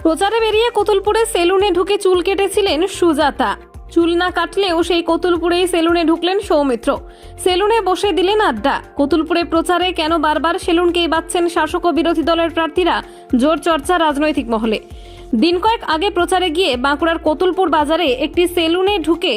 প্রচারে বেরিয়ে কতুলপুরে সেলুনে ঢুকে চুল কেটেছিলেন সুজাতা। চুল না কাটলেও সেই কতুলপুরেই সেলুনে ঢুকলেন সৌমিত্র। সেলুনে বসে দিলেন আড্ডা। কতুলপুরে প্রচারে কেন বারবার সেলুনকেই বাঁচছেন শাসক ও বিরোধী দলের প্রার্থীরা, জোর চর্চা রাজনৈতিক মহলে। দিন কয়েক আগে প্রচারে গিয়ে বাঁকুড়ার কতুলপুর বাজারে একটি সেলুনে ঢুকে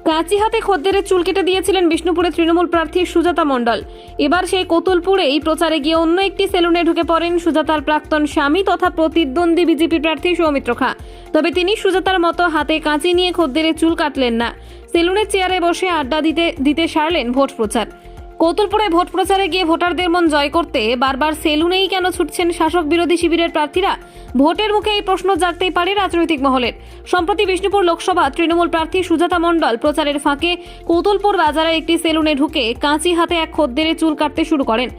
কাঁচি হাতে খদ্দেরের চুল কেটে দিয়েছিলেন বিষ্ণুপুরের তৃণমূল প্রার্থী সুজাতা মণ্ডল। এবার সেই কতুলপুরেই প্রচারে গিয়ে অন্য একটি সেলুনে ঢুকে পড়েন সুজাতার প্রাক্তন স্বামী তথা প্রতিদ্বন্দ্বী বিজেপি প্রার্থী সৌমিত্র খাঁ। তবে তিনি সুজাতার মতো হাতে কাঁচি নিয়ে খদ্দেরের চুল কাটলেন না। সেলুনের চেয়ারে বসে আড্ডা দিতে সারলেন ভোট প্রচার। কতুলপুরে ভোট প্রচারে গিয়ে ভোটারদের মন জয় করতে বারবার সেলুনেই কেন ছুটছেন শাসক বিরোধী শিবিরের প্রার্থীরা? ভোটের মুখে এই প্রশ্ন জাগতেই পারে রাজনৈতিক মহলের। সম্প্রতি বিষ্ণুপুর লোকসভা তৃণমূল প্রার্থী সুজাতা মণ্ডল প্রচারের ফাঁকে কতুলপুর বাজারে একটি সেলুনে ঢুকে কাঁচি হাতে এক খদ্দেরের চুল কাটতে শুরু করেন।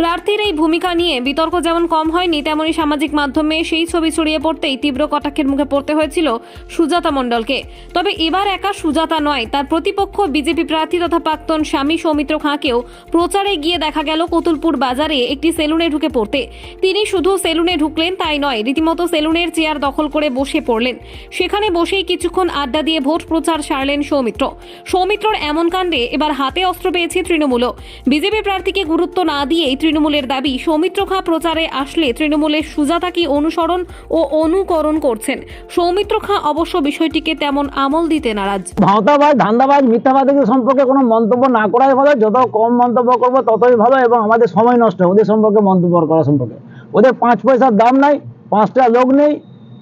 প্রার্থীর এই ভূমিকা নিয়ে বিতর্ক যেমন কম হয়নি, তেমনি সামাজিক মাধ্যমে সেই ছবি ছড়িয়ে পড়তেই তীব্র কটাক্ষের মুখে পড়তে হয়েছিল সুজাতা মণ্ডলকে। তবে এবার একা সুজাতা নয়, তার প্রতিপক্ষ বিজেপি প্রার্থী তথা প্রাক্তন স্বামী সৌমিত্র খাঁকেও প্রচারে গিয়ে দেখা গেল কতুলপুর বাজারে একটি সেলুনে ঢুকে পড়তে। তিনি শুধু সেলুনে ঢুকলেন তাই নয়, রীতিমতো সেলুনের চেয়ার দখল করে বসে পড়লেন। সেখানে বসেই কিছুক্ষণ আড্ডা দিয়ে ভোট প্রচার সারলেন সৌমিত্র। সৌমিত্রর এমন কাণ্ডে এবার হাতে অস্ত্র পেয়েছে তৃণমূলও। বিজেপি প্রার্থীকে গুরুত্ব না দিয়েই তৃণমূলের দাবি, সৌমিত্র খাঁ প্রচারে আসলে তৃণমূলের সুজাতা কি অনুসরণ ও অনুকরণ করছেন। সৌমিত্র খাঁ অবশ্য বিষয়টিকে তেমন আমল দিতে নারাজ। ভাওতাবাজ, ধান্দাবাজ, মিথ্যাবাদীদের সম্পর্কে কোনো মন্তব্য না করাই ভালো। যত কম মন্তব্য করবো ততই ভালো, এবং আমাদের সময় নষ্ট ওদের সম্পর্কে মন্তব্য করা সম্পর্কে। ওদের 5 পয়সার দাম নাই, 5টা লোক নেই,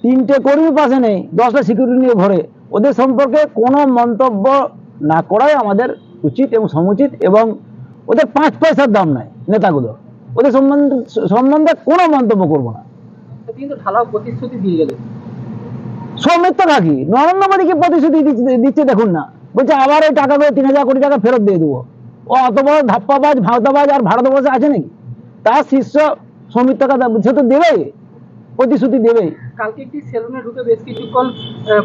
3টে কর্মী পাশে নেই, 10টা সিকিউরিটি নিয়ে ঘরে। ওদের সম্পর্কে কোনো মন্তব্য না করাই আমাদের উচিত এবং সমুচিত, এবং ওদের 5 পয়সার দাম নাই নেতাগুলো। ওদের সম্বন্ধে কোনো মন্তব্য করবো না। কিন্তু ঢালাও প্রতিশ্রুতি দিয়ে গেলেন সৌমিত্র খাঁকি নরেন্দ্র মোদীকে প্রতিশ্রুতি দিচ্ছে, দেখুন না, বলছে আবার এই টাকাগুলো 3000 কোটি টাকা ফেরত দিয়ে দেবো। ও অত বড় ধাপ্পাবাজ, ভাওতাবাজ আর ভারতবর্ষে আছে নাকি? তার শীর্ষ সৌমিত্র খাঁ, সে তো দেবেই, প্রতিশ্রুতি দেবেই। কালকে একটি সেলুনে ঢুকে বেশ কিছুক্ষণ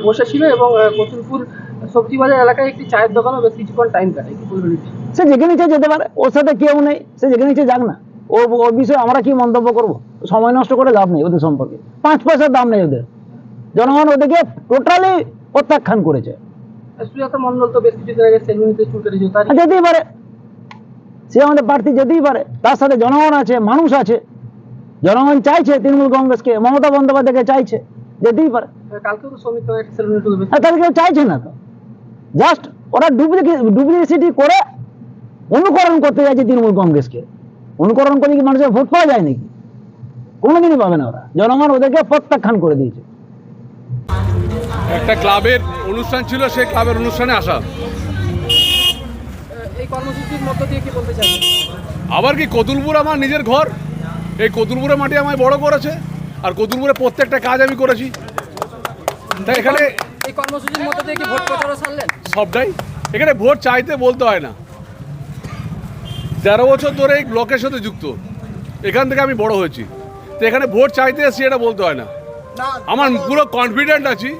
বসেছিল এবং কতুলপুর সবজি বাজার এলাকায় একটি চায়ের দোকানও বেশ কিছুক্ষণ টাইম কাটায়। কি বলবেন? সে যেখানে ইচ্ছে যেতে পারে, ওর সাথে কেউ নেই, সে যেখানে ইচ্ছে যাক না। ওর বিষয়ে আমরা কি মন্তব্য করবো? সময় নষ্ট করে লাভ নেই ওদের সম্পর্কে। 5 পয়সার দাম নেই ওদের। জনগণ ওদেরকে টোটালি প্রত্যাখ্যান করেছে। সুজাতা মণ্ডল তো বেশ কিছুদিন আগে সেলুনিতে চুল কেটেছিল, তার যেতেই পারে, সে আমাদের প্রার্থী, যেতেই পারে। তার সাথে জনগণ আছে, মানুষ আছে। জনগণ চাইছে তৃণমূল কংগ্রেসকে, মমতা বন্দ্যোপাধ্যায়কে চাইছে, যেতেই পারে। কালকেও তো সৌমিত্র একটা সেলুনে ঢুকে তাদের কেউ চাইছে না তো, জাস্ট ওরা ডুপ্লিসিটি করে অনুকরণ করতে চাইছে তৃণমূল কংগ্রেসকে। অনুকরণ করে কি মানুষের ভোট পাওয়া যায় নাকি? কোনোদিনই পাবে না ওরা। জনগণ ওদেরকে প্রত্যাখ্যান করে দিয়েছে। একটা ক্লাবের অনুষ্ঠান ছিল, সেই ক্লাবের অনুষ্ঠানে আসা। এই কর্মসূচির মধ্য দিয়ে কি বলতে চাই? আবার কি, কতুলপুর আমার নিজের ঘর। এই কতুলপুরের মাটি আমায় বড় করেছে, আর কতুলপুরে প্রত্যেকটা কাজ আমি করেছি। তাই এখানে এই কর্মসূচির মধ্য দিয়ে কি ভোট প্রচারও সারলেন? সবটাই, এখানে ভোট চাইতে বলতে হয় না। 13 বছর ধরে এই ব্লকের সাথে যুক্ত, এখান থেকে আমি বড় হয়েছি। তো এখানে ভোট চাইতে এসেছি, এটা বলতে হয় না। আমার পুরো কনফিডেন্ট আছি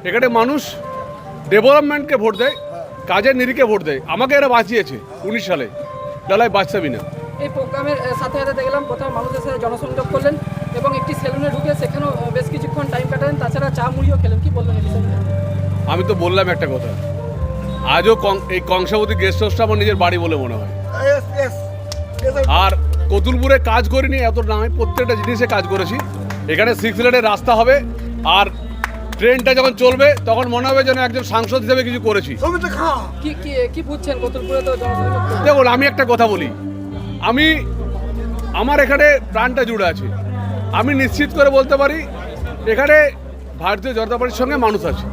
এখানে মানুষ ডেভেলপমেন্টকে ভোট দেয়, কাজের নিরিখে ভোট দেয়। আমাকে এরা বাঁচিয়েছে 19 সালে, ডালাই বাঁচাবি না। এই প্রোগ্রামের সাথে সাথে দেখলাম কোথাও মানুষের সাথে জনসংযোগ করলেন এবং একটি সেলুনে ঢুকে সেখানেও বেশ কিছুক্ষণ টাইম কাটালেন, তাছাড়া চা মুড়িও খেলেন। কি বলবেন এই বিষয়ে? আমি তো বললাম একটা কথা, আজও এই কংসাবতী গেস্ট হাউসটা আমার নিজের বাড়ি বলে মনে হয়। আর কতুলপুরে কাজ করিনি এত না, আমি প্রত্যেকটা জিনিসে কাজ করেছি। এখানে 6 লেনের রাস্তা হবে, আর ট্রেনটা যখন চলবে তখন মনে হবে যেন একজন সাংসদ হিসেবে কিছু করেছি। কি বুঝছেন কতুলপুরে তো জনসংযোগ? দেখুন, আমি একটা কথা বলি, আমার এখানে প্রাণটা জুড়ে আছে। আমি নিশ্চিত করে বলতে পারি এখানে ভারতীয় জনতা পার্টির সঙ্গে মানুষ আছে।